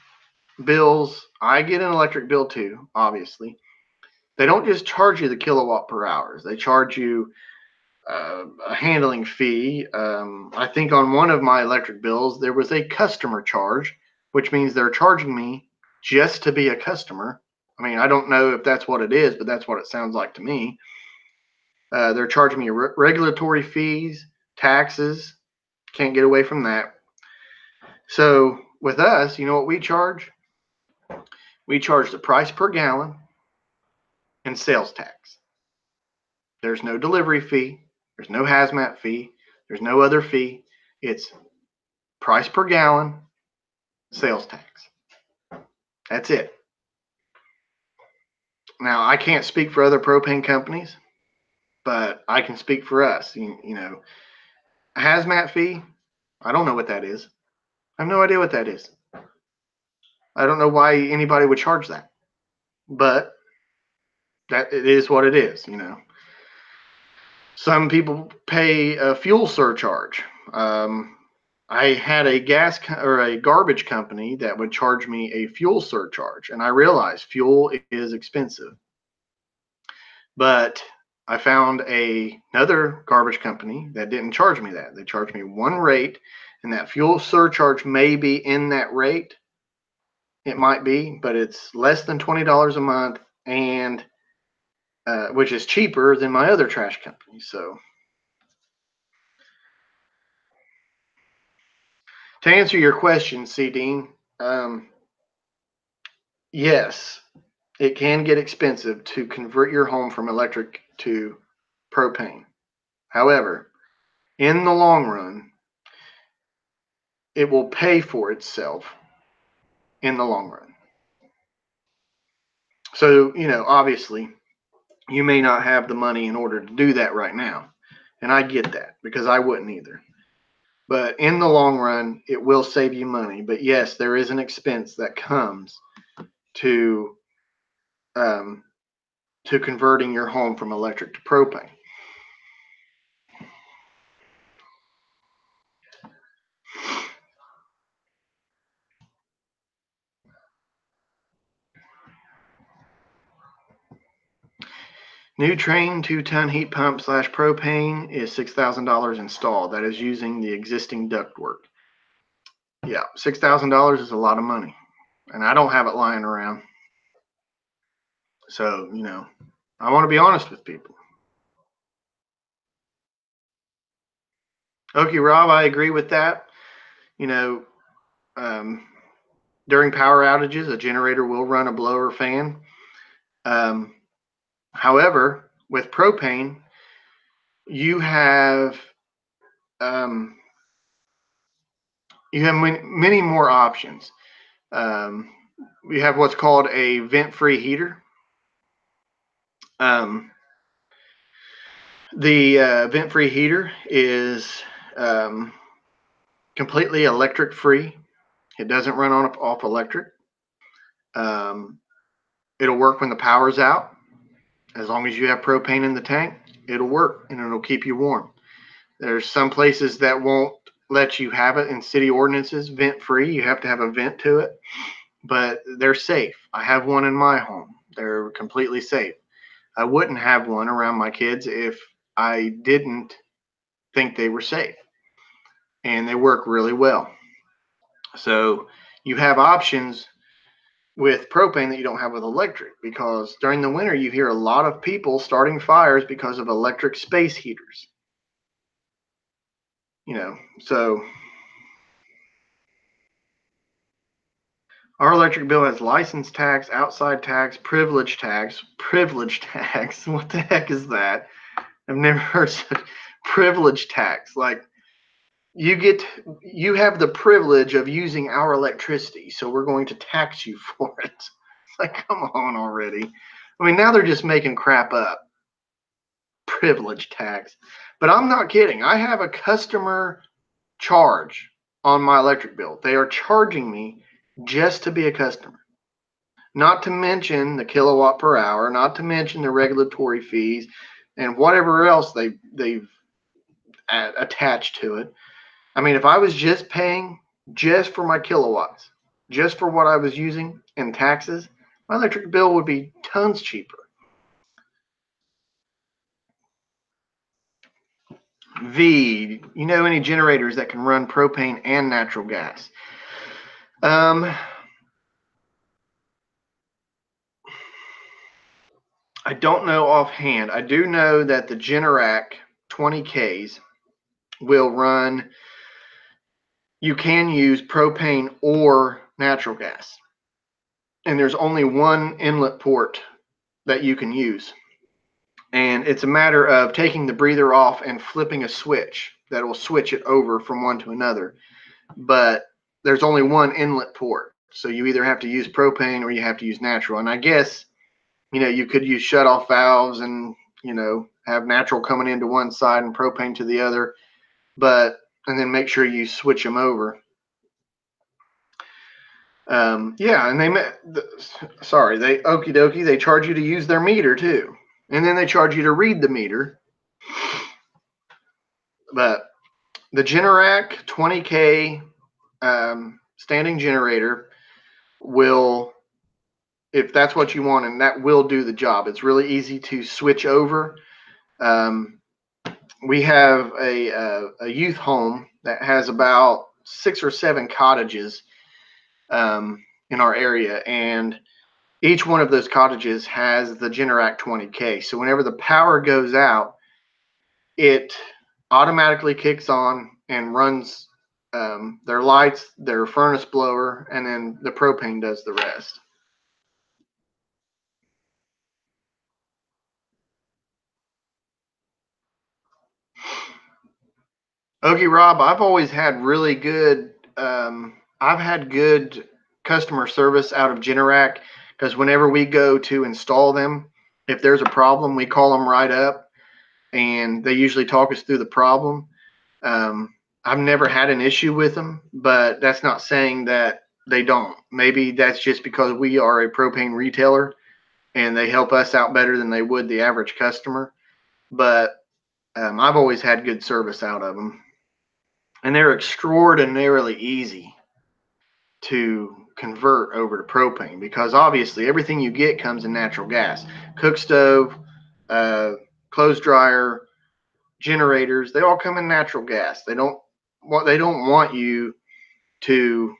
bills, I get an electric bill too, obviously. They don't just charge you the kilowatt per hours. They charge you a handling fee. I think on one of my electric bills, there was a customer charge, which means they're charging me just to be a customer. I mean, I don't know if that's what it is, but that's what it sounds like to me. They're charging me regulatory fees, taxes. Can't get away from that. So with us, you know what we charge? We charge the price per gallon and sales tax. There's no delivery fee. There's no hazmat fee. There's no other fee. It's price per gallon, sales tax. That's it. Now, I can't speak for other propane companies, but I can speak for us. A hazmat fee, I don't know what that is. I have no idea what that is. I don't know why anybody would charge that, but that it is what it is. Some people pay a fuel surcharge. I had a or a garbage company that would charge me a fuel surcharge, and I realized fuel is expensive. But I found another garbage company that didn't charge me that. They charged me one rate, and that fuel surcharge may be in that rate. It might be, but it's less than $20 a month, and which is cheaper than my other trash company. So to answer your question, C. Dean, yes, it can get expensive to convert your home from electric to propane. However, in the long run, it will pay for itself in the long run. So, obviously, you may not have the money in order to do that right now. And I get that, because I wouldn't either. But in the long run, it will save you money. But yes, there is an expense that comes to converting your home from electric to propane. New Trane 2-ton heat pump / propane is $6,000 installed. That is using the existing ductwork. Yeah, $6,000 is a lot of money, and I don't have it lying around. So, you know, I want to be honest with people. Okay, Rob, I agree with that. You know, during power outages, a generator will run a blower fan. However, with propane, you have many more options. We have what's called a vent-free heater. The vent-free heater is completely electric free. It doesn't run off electric. It'll work when the power's out. As long as you have propane in the tank, it'll work and it'll keep you warm. There's some places that won't let you have it in city ordinances, vent free. You have to have a vent to it, but they're safe. I have one in my home. They're completely safe. I wouldn't have one around my kids if I didn't think they were safe, and they work really well. So you have options with propane that you don't have with electric, because during the winter you hear a lot of people starting fires because of electric space heaters. You know, so our electric bill has license tax, outside tax, privilege tax. Privilege tax? What the heck is that? I've never heard of privilege tax. Like, you have the privilege of using our electricity, so we're going to tax you for it. It's like, come on already. I mean, now they're just making crap up. Privilege tax. But I'm not kidding. I have a customer charge on my electric bill. They are charging me just to be a customer. Not to mention the kilowatt per hour, not to mention the regulatory fees and whatever else they've attached to it. I mean, if I was just paying just for my kilowatts, just for what I was using in taxes, my electric bill would be tons cheaper. V, you know any generators that can run propane and natural gas? I don't know offhand. I do know that the Generac 20Ks will run, you can use propane or natural gas. And there's only one inlet port that you can use. And it's a matter of taking the breather off and flipping a switch that will switch it over from one to another. But there's only one inlet port. So you either have to use propane or you have to use natural. And I guess, you know, you could use shutoff valves and, you know, have natural coming into one side and propane to the other, and then make sure you switch them over. Yeah, and okie dokie, they charge you to use their meter too. And then they charge you to read the meter. But the Generac 20K standing generator will, if that's what you want, and that will do the job. It's really easy to switch over. We have a youth home that has about 6 or 7 cottages in our area, and each one of those cottages has the Generac 20K. So whenever the power goes out, it automatically kicks on and runs their lights, their furnace blower, and then the propane does the rest. Okay, Rob, I've always had really good, I've had good customer service out of Generac, because whenever we go to install them, if there's a problem, we call them right up and they usually talk us through the problem. I've never had an issue with them, but that's not saying that they don't. Maybe that's just because we are a propane retailer and they help us out better than they would the average customer. But I've always had good service out of them. And they're extraordinarily easy to convert over to propane, because obviously everything you get comes in natural gas. Cook stove, clothes dryer, generators, they all come in natural gas. They don't want you to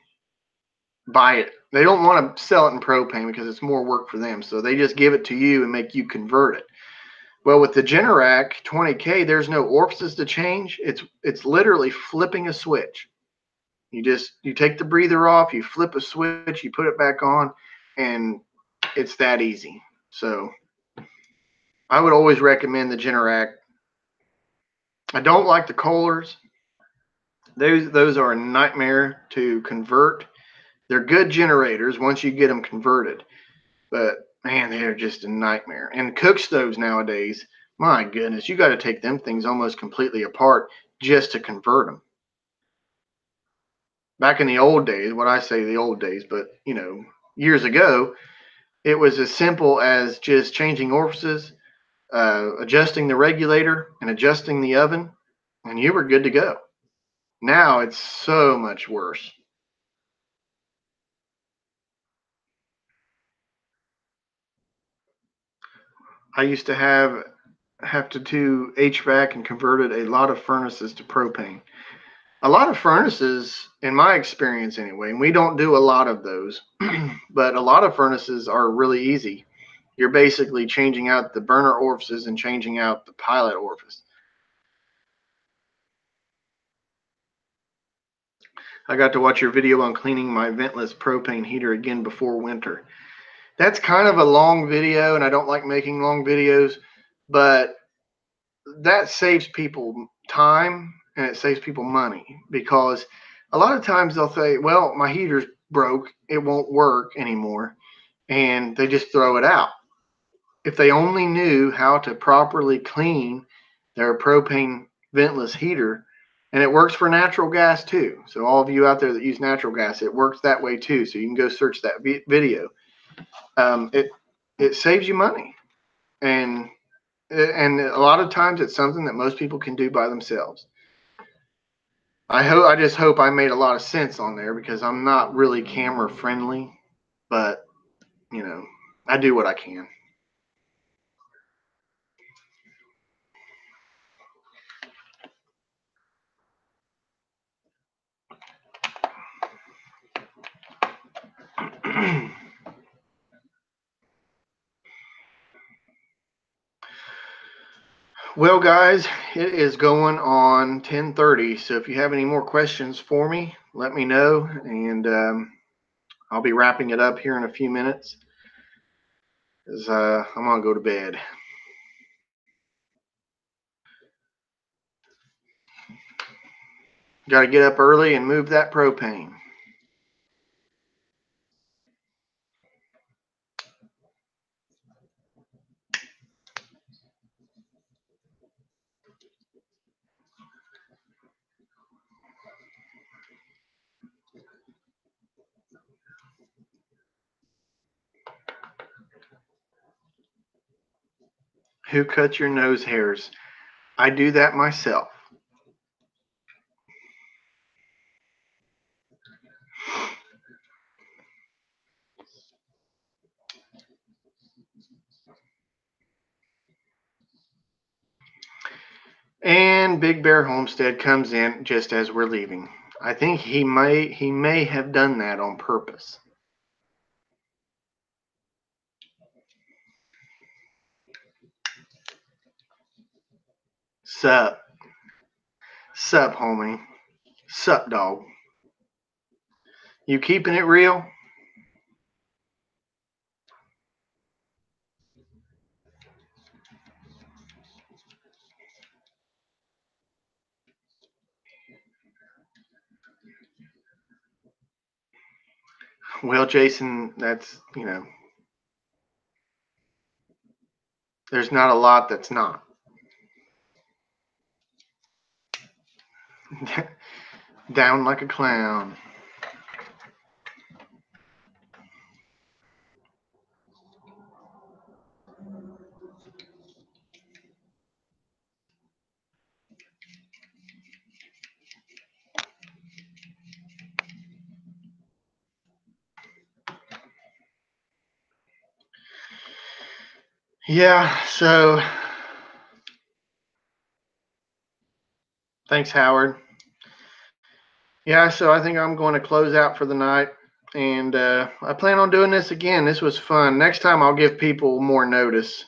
buy it. They don't want to sell it in propane because it's more work for them. So they just give it to you and make you convert it. Well, with the Generac 20K, there's no orifices to change. It's literally flipping a switch. You take the breather off, you flip a switch, you put it back on, and it's that easy. So I would always recommend the Generac. I don't like the Kohlers. Those are a nightmare to convert. They're good generators once you get them converted, but man, they're just a nightmare. And cook stoves nowadays, my goodness, you got to take them things almost completely apart just to convert them. Back in the old days, what I say the old days, but years ago, it was as simple as just changing orifices, adjusting the regulator, and adjusting the oven, and you were good to go. Now it's so much worse. I used to have to do HVAC and converted a lot of furnaces to propane. A lot of furnaces, in my experience anyway, and we don't do a lot of those, but a lot of furnaces are really easy. You're basically changing out the burner orifices and changing out the pilot orifice. I got to watch your video on cleaning my ventless propane heater again before winter. That's kind of a long video, and I don't like making long videos, but that saves people time and it saves people money, because a lot of times they'll say, well, my heater's broke, it won't work anymore, and they just throw it out. If they only knew how to properly clean their propane ventless heater, and it works for natural gas too. So all of you out there that use natural gas, it works that way too. So you can go search that video. It saves you money, and a lot of times it's something that most people can do by themselves. I just hope I made a lot of sense on there, because I'm not really camera friendly, but I do what I can. Well, guys, it is going on 10:30. So if you have any more questions for me, let me know, and I'll be wrapping it up here in a few minutes, as I'm gonna go to bed. Got to get up early and move that propane. Who cuts your nose hairs? I do that myself. And Big Bear Homestead comes in just as we're leaving. I think he may have done that on purpose. Sup? Sup, homie? Sup, dog? You keeping it real? Well, Jason, that's, there's not a lot that's not. Down like a clown. Yeah, so Thanks, Howard. Yeah, so I think I'm going to close out for the night. And I plan on doing this again. This was fun. Next time I'll give people more notice.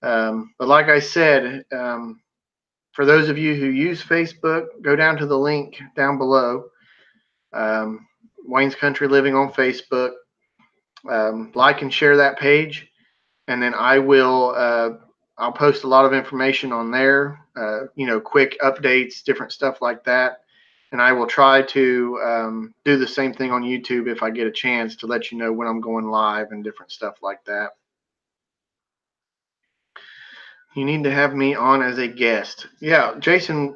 But like I said, for those of you who use Facebook, go down to the link down below. Wayne's Country Living on Facebook. Like and share that page, and then I'll post a lot of information on there. Quick updates, different stuff like that. And I will try to do the same thing on YouTube if I get a chance to let you know when I'm going live and different stuff like that. You need to have me on as a guest. Yeah, Jason,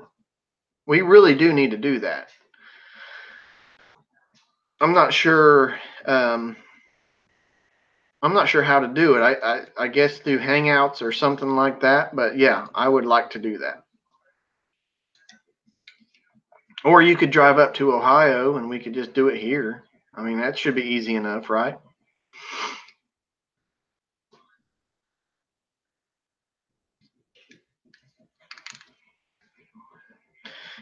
we really do need to do that. I'm not sure. I'm not sure how to do it. I guess through Hangouts or something like that. But yeah, I would like to do that. Or you could drive up to Ohio and we could just do it here. I mean, that should be easy enough, right?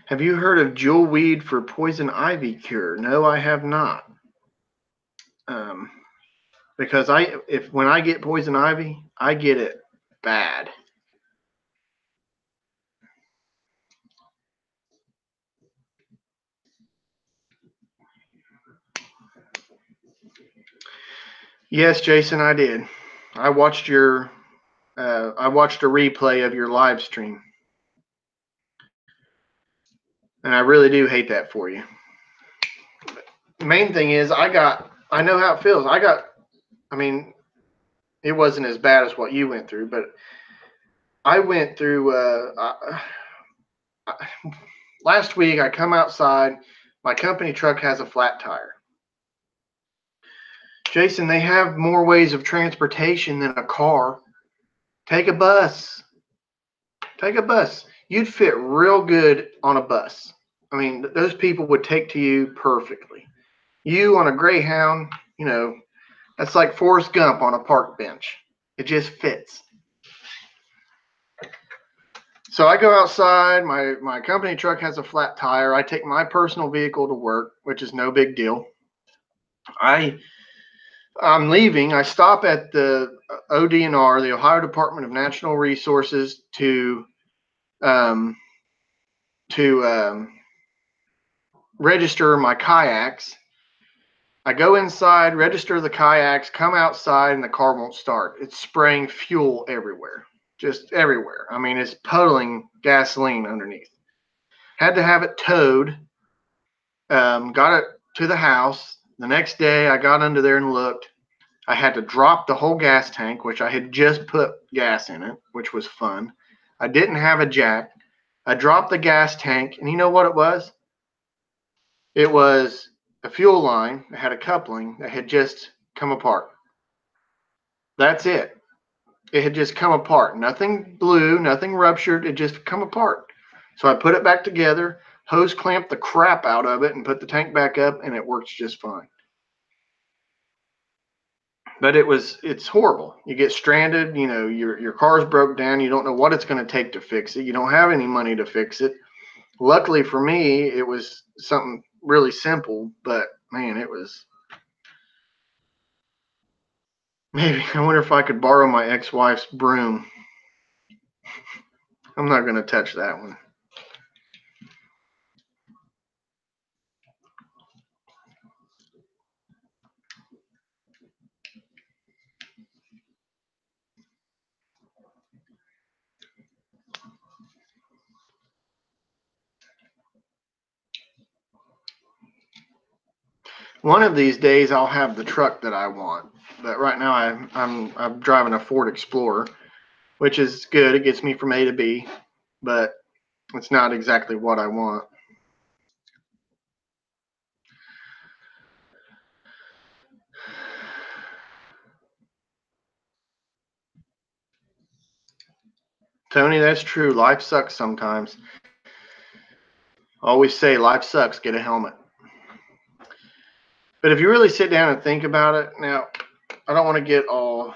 Have you heard of jewelweed for poison ivy cure? No, I have not. Because when I get poison ivy, I get it bad. Yes, Jason, I did. I watched a replay of your live stream, and I really do hate that for you. The main thing is I know how it feels. I mean, it wasn't as bad as what you went through, but I went through. Last week, I come outside. My company truck has a flat tire. Jason, they have more ways of transportation than a car. Take a bus. Take a bus. You'd fit real good on a bus. I mean, those people would take to you perfectly. You on a Greyhound, that's like Forrest Gump on a park bench. It just fits. So I go outside. My company truck has a flat tire. I take my personal vehicle to work, which is no big deal. I'm leaving. I stop at the ODNR, the Ohio Department of Natural Resources, to register my kayaks. I go inside, register the kayaks, come outside, and the car won't start. It's spraying fuel everywhere, just everywhere. I mean, it's puddling gasoline underneath. Had to have it towed. Got it to the house. The next day, I got under there and looked. I had to drop the whole gas tank, which I had just put gas in it, which was fun. I didn't have a jack. I dropped the gas tank, and you know what it was? It was a fuel line that had a coupling that had just come apart. That's it. It had just come apart. Nothing blew, nothing ruptured. It just come apart. So I put it back together, hose clamped the crap out of it, and put the tank back up, and it works just fine. But it's horrible. You get stranded, your car's broke down, you don't know what it's going to take to fix it. You don't have any money to fix it. Luckily for me, it was something really simple, but man, it was maybe I wonder if I could borrow my ex-wife's broom. I'm not going to touch that one. One of these days I'll have the truck that I want, but right now I'm driving a Ford Explorer, which is good. It gets me from A to B, but it's not exactly what I want. Tony, that's true. Life sucks sometimes. Always say life sucks, get a helmet. But if you really sit down and think about it, now I don't want to get all,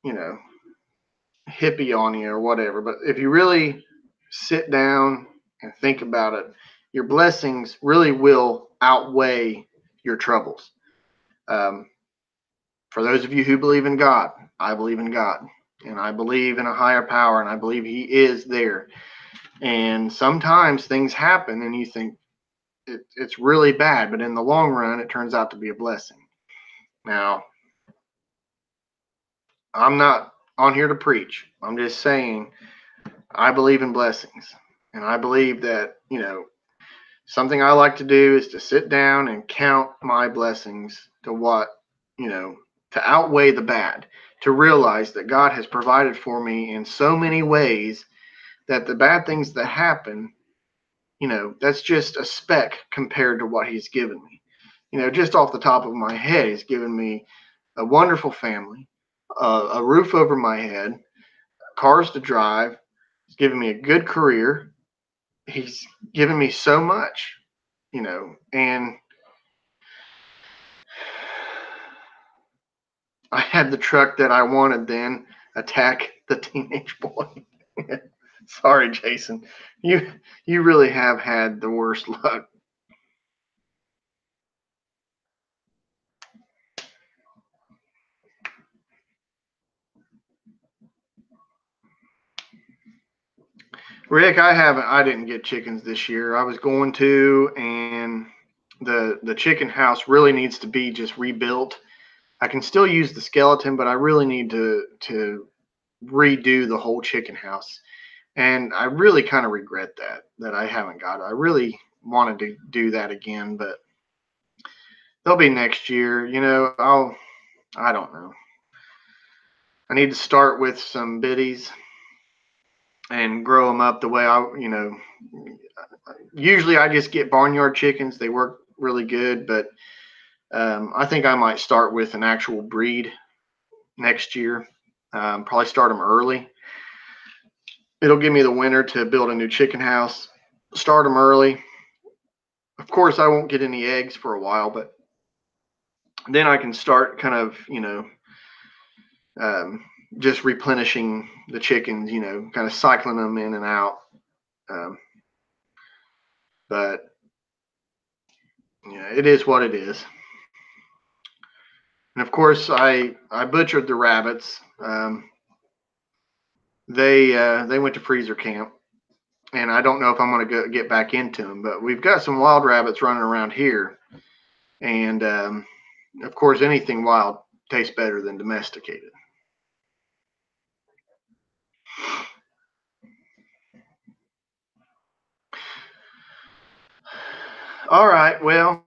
hippie on you or whatever, but if you really sit down and think about it, your blessings really will outweigh your troubles. Um, for those of you who believe in God, I believe in God, and I believe in a higher power, and I believe He is there. And sometimes things happen, and you think it's really bad, but in the long run, it turns out to be a blessing. Now, I'm not on here to preach. I'm just saying I believe in blessings. And I believe that, something I like to do is to sit down and count my blessings to what, to outweigh the bad, to realize that God has provided for me in so many ways that the bad things that happen, that's just a speck compared to what He's given me. Just off the top of my head, He's given me a wonderful family, a roof over my head, cars to drive. He's given me a good career. He's given me so much, and I had the truck that I wanted then attack the teenage boy. Sorry, Jason. You really have had the worst luck. Rick, I didn't get chickens this year. I was going to, and the chicken house really needs to be just rebuilt. I can still use the skeleton, but I really need to redo the whole chicken house. And I really kind of regret that I haven't got it. I really wanted to do that again, but they'll be next year. I don't know. I need to start with some biddies and grow them up the way usually I just get barnyard chickens. They work really good, but I think I might start with an actual breed next year. Probably start them early. It'll give me the winter to build a new chicken house. Start them early. Of course, I won't get any eggs for a while, but then I can start kind of, um, just replenishing the chickens, kind of cycling them in and out. Um, but it is what it is. And of course, I butchered the rabbits. They went to freezer camp, and I don't know if I'm going to get back into them. But we've got some wild rabbits running around here, and of course, anything wild tastes better than domesticated. All right. Well,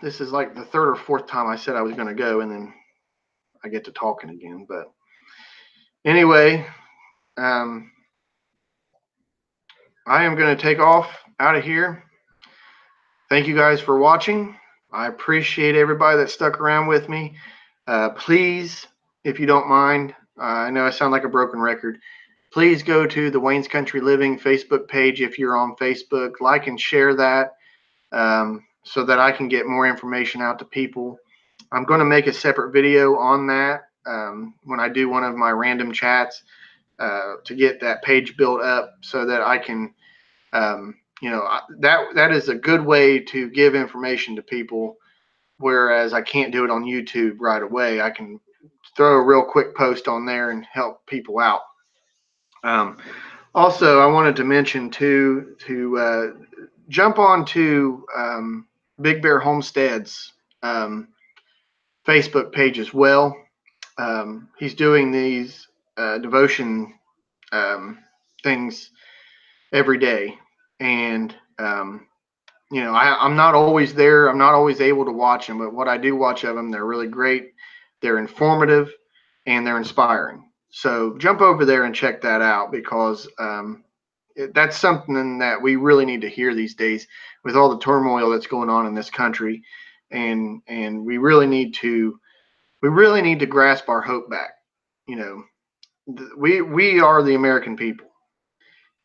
this is like the third or fourth time I said I was going to go, and then I get to talking again. But anyway, um, I am going to take off out of here. Thank you guys for watching. I appreciate everybody that stuck around with me. Please, if you don't mind, I know I sound like a broken record. Please go to the Wayne's Country Living Facebook page if you're on Facebook. Like and share that so that I can get more information out to people. I'm going to make a separate video on that when I do one of my random chats to get that page built up so that I can, that is a good way to give information to people. Whereas I can't do it on YouTube right away. I can throw a real quick post on there and help people out. Also, I wanted to mention too to jump on to Big Bear Homestead's Facebook page as well. He's doing these devotion things every day, and I'm not always there. I'm not always able to watch them, but what I do watch of them, they're really great. They're informative and they're inspiring. So jump over there and check that out because that's something that we really need to hear these days with all the turmoil that's going on in this country, and we really need to grasp our hope back. We are the American people,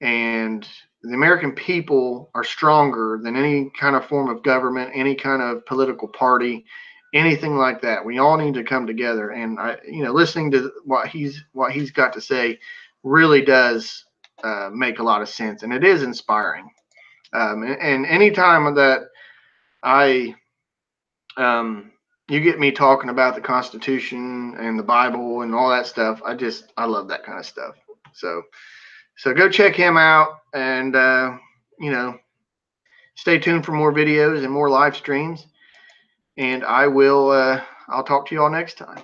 and the American people are stronger than any kind of form of government, any kind of political party, anything like that. We all need to come together. And listening to what he's got to say really does make a lot of sense, and it is inspiring. And anytime that I you get me talking about the Constitution and the Bible and all that stuff, I love that kind of stuff. So go check him out, and you know, stay tuned for more videos and more live streams. And I'll talk to you all next time.